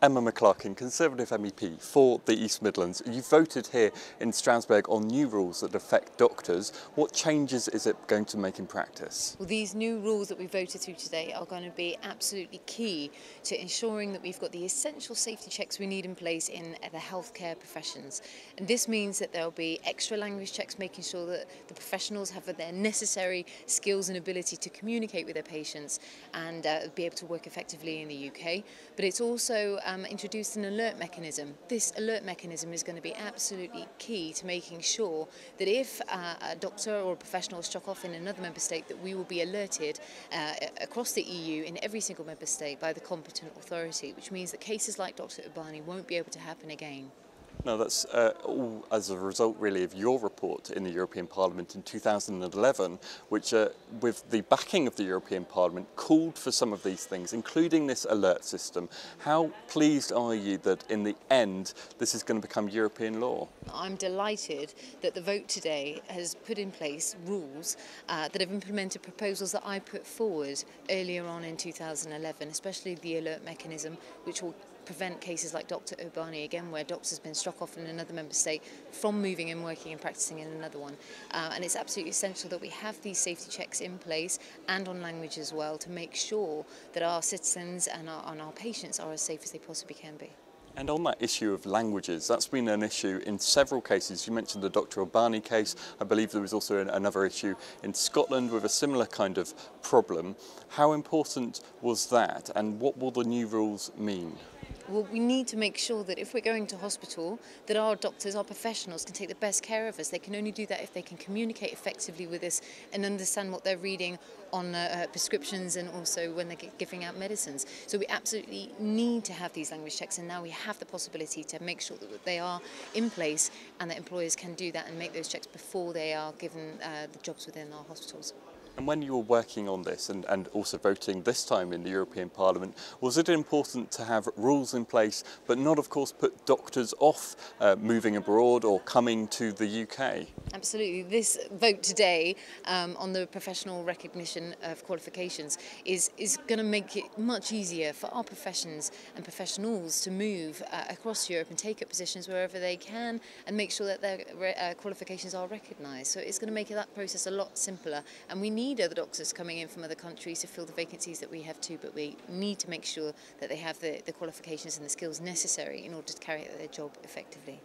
Emma McClarkin, Conservative MEP for the East Midlands. You voted here in Strasbourg on new rules that affect doctors. What changes is it going to make in practice? Well, these new rules that we voted through today are going to be absolutely key to ensuring that we've got the essential safety checks we need in place in the healthcare professions. And this means that there'll be extra language checks, making sure that the professionals have their necessary skills and ability to communicate with their patients and be able to work effectively in the UK. But it's also introduced an alert mechanism. This alert mechanism is going to be absolutely key to making sure that if a doctor or a professional is struck off in another member state, that we will be alerted across the EU in every single member state by the competent authority, which means that cases like Dr. Ubani won't be able to happen again. Now that's all as a result really of your report in the European Parliament in 2011, which with the backing of the European Parliament called for some of these things, including this alert system. How pleased are you that in the end this is going to become European law? I'm delighted that the vote today has put in place rules that have implemented proposals that I put forward earlier on in 2011, especially the alert mechanism, which will prevent cases like Dr. Ubani, again, where doctors have been struck off in another member state from moving and working and practicing in another one. And it's absolutely essential that we have these safety checks in place and on language as well to make sure that our citizens and our patients are as safe as they possibly can be. And on that issue of languages, that's been an issue in several cases. You mentioned the Dr. Ubani case. I believe there was also another issue in Scotland with a similar kind of problem. How important was that, and what will the new rules mean? Well, we need to make sure that if we're going to hospital, that our doctors, our professionals can take the best care of us. They can only do that if they can communicate effectively with us and understand what they're reading on prescriptions and also when they're giving out medicines. So we absolutely need to have these language checks, and now we have the possibility to make sure that they are in place and that employers can do that and make those checks before they are given the jobs within our hospitals. And when you were working on this and also voting this time in the European Parliament, was it important to have rules in place but not, of course, put doctors off moving abroad or coming to the UK? Absolutely. This vote today on the professional recognition of qualifications is going to make it much easier for our professions and professionals to move across Europe and take up positions wherever they can and make sure that their qualifications are recognised. So it's going to make that process a lot simpler, and we need other doctors coming in from other countries to fill the vacancies that we have too, but we need to make sure that they have the qualifications and the skills necessary in order to carry out their job effectively.